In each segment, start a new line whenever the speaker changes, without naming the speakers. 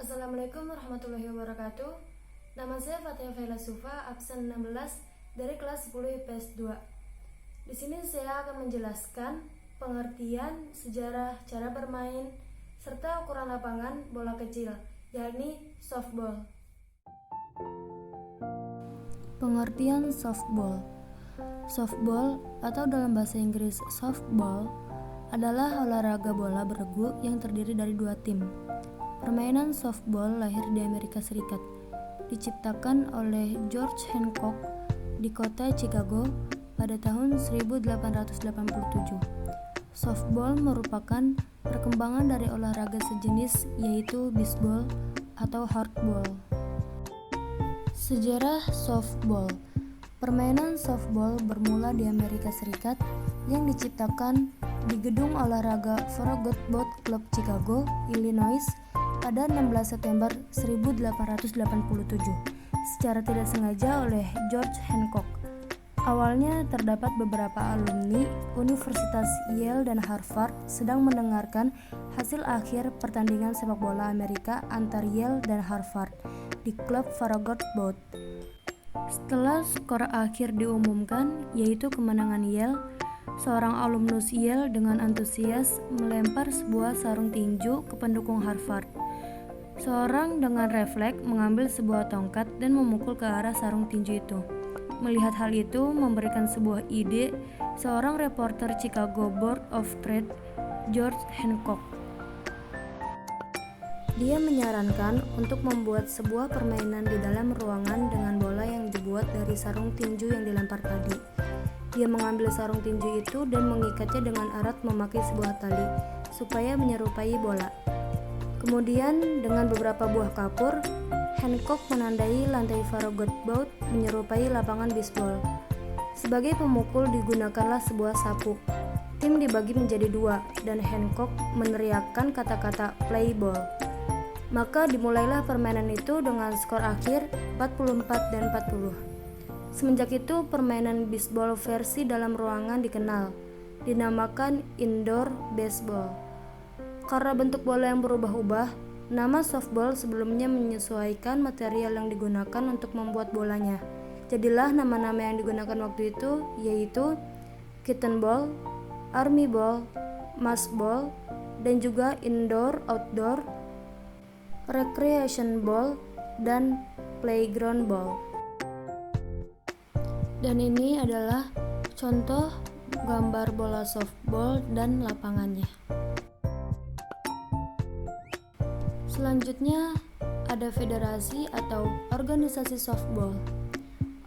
Assalamualaikum warahmatullahi wabarakatuh. Nama saya Fatia Faila Sufa, absen 16 dari kelas 10 IPS 2. Di sini saya akan menjelaskan pengertian, sejarah, cara bermain, serta ukuran lapangan bola kecil, yakni softball. Pengertian softball. Softball atau dalam bahasa Inggris softball adalah olahraga bola beregu yang terdiri dari dua tim. Permainan softball lahir di Amerika Serikat, diciptakan oleh George Hancock di kota Chicago pada tahun 1887. Softball merupakan perkembangan dari olahraga sejenis yaitu bisbol atau hardball. Sejarah softball. Permainan softball bermula di Amerika Serikat yang diciptakan di gedung olahraga Farragut Boat Club Chicago, Illinois pada 16 September 1887 secara tidak sengaja oleh George Hancock. Awalnya terdapat beberapa alumni Universitas Yale dan Harvard sedang mendengarkan hasil akhir pertandingan sepak bola Amerika antar Yale dan Harvard di klub Farragut Boat. Setelah skor akhir diumumkan, yaitu kemenangan Yale, seorang alumnus Yale dengan antusias melempar sebuah sarung tinju ke pendukung Harvard. Seorang dengan refleks mengambil sebuah tongkat dan memukul ke arah sarung tinju itu. Melihat hal itu memberikan sebuah ide seorang reporter Chicago Board of Trade, George Hancock. Dia menyarankan untuk membuat sebuah permainan di dalam ruangan dengan bola yang dibuat dari sarung tinju yang dilempar tadi. Dia mengambil sarung tinju itu dan mengikatnya dengan erat memakai sebuah tali supaya menyerupai bola. Kemudian dengan beberapa buah kapur, Hancock menandai lantai Farragut Boat menyerupai lapangan bisbol. Sebagai pemukul digunakanlah sebuah sapu. Tim dibagi menjadi dua dan Hancock meneriakkan kata-kata play ball. Maka dimulailah permainan itu dengan skor akhir 44 dan 40. Semenjak itu permainan bisbol versi dalam ruangan dikenal, dinamakan indoor baseball. Karena bentuk bola yang berubah-ubah, nama softball sebelumnya menyesuaikan material yang digunakan untuk membuat bolanya. Jadilah nama-nama yang digunakan waktu itu yaitu kitten ball, army ball, mass ball, dan juga indoor, outdoor, recreation ball, dan playground ball. Dan ini adalah contoh gambar bola softball dan lapangannya. Selanjutnya ada federasi atau organisasi softball.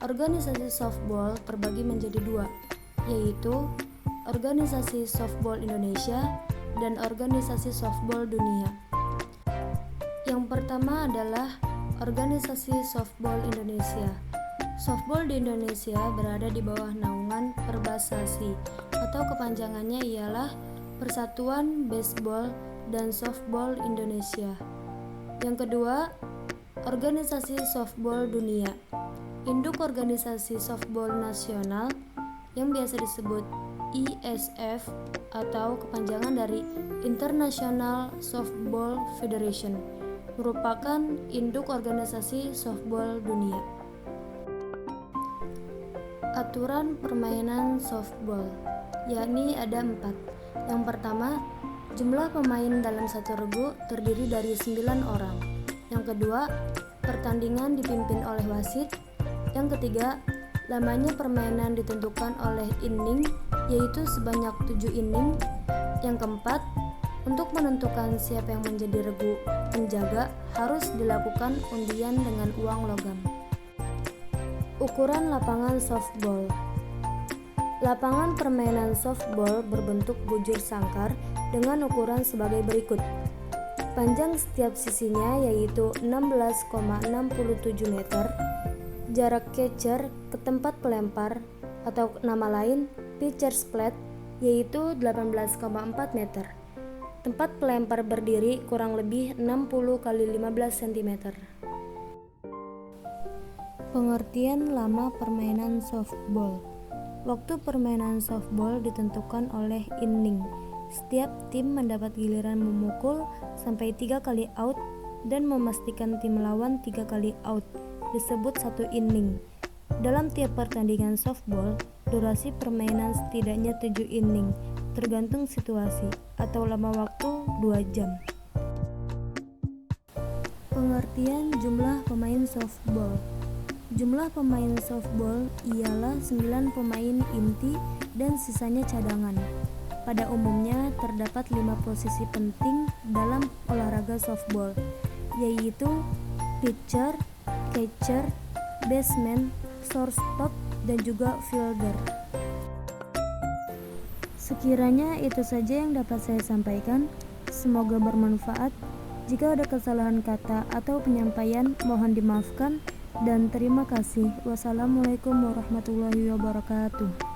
Organisasi softball terbagi menjadi dua, yaitu Organisasi Softball Indonesia dan Organisasi Softball Dunia. Yang pertama adalah Organisasi Softball Indonesia. Softball di Indonesia berada di bawah naungan Perbasasi atau kepanjangannya ialah Persatuan Baseball dan Softball Indonesia. Yang kedua, Organisasi Softball Dunia. Induk Organisasi Softball Nasional yang biasa disebut ISF atau kepanjangan dari International Softball Federation merupakan induk organisasi softball dunia. Aturan permainan softball, yakni ada 4. Yang pertama, jumlah pemain dalam satu regu terdiri dari 9 orang. Yang kedua, pertandingan dipimpin oleh wasit. Yang ketiga, lamanya permainan ditentukan oleh inning, yaitu sebanyak 7 inning. Yang keempat, untuk menentukan siapa yang menjadi regu penjaga harus dilakukan undian dengan uang logam. Ukuran lapangan softball. Lapangan permainan softball berbentuk bujur sangkar dengan ukuran sebagai berikut. Panjang setiap sisinya yaitu 16,67 meter. Jarak catcher ke tempat pelempar atau nama lain pitcher's plate yaitu 18,4 meter. Tempat pelempar berdiri kurang lebih 60 x 15 cm. Pengertian lama permainan softball. Waktu permainan softball ditentukan oleh inning. Setiap tim mendapat giliran memukul sampai 3 kali out dan memastikan tim lawan 3 kali out, disebut 1 inning. Dalam tiap pertandingan softball, durasi permainan setidaknya 7 inning, tergantung situasi, atau lama waktu 2 jam. Pengertian jumlah pemain softball. Jumlah pemain softball ialah 9 pemain inti dan sisanya cadangan. Pada umumnya terdapat 5 posisi penting dalam olahraga softball, yaitu pitcher, catcher, baseman, shortstop, dan juga fielder. Sekiranya itu saja yang dapat saya sampaikan. Semoga bermanfaat. Jika ada kesalahan kata atau penyampaian, mohon dimaafkan dan terima kasih. Wassalamualaikum warahmatullahi wabarakatuh.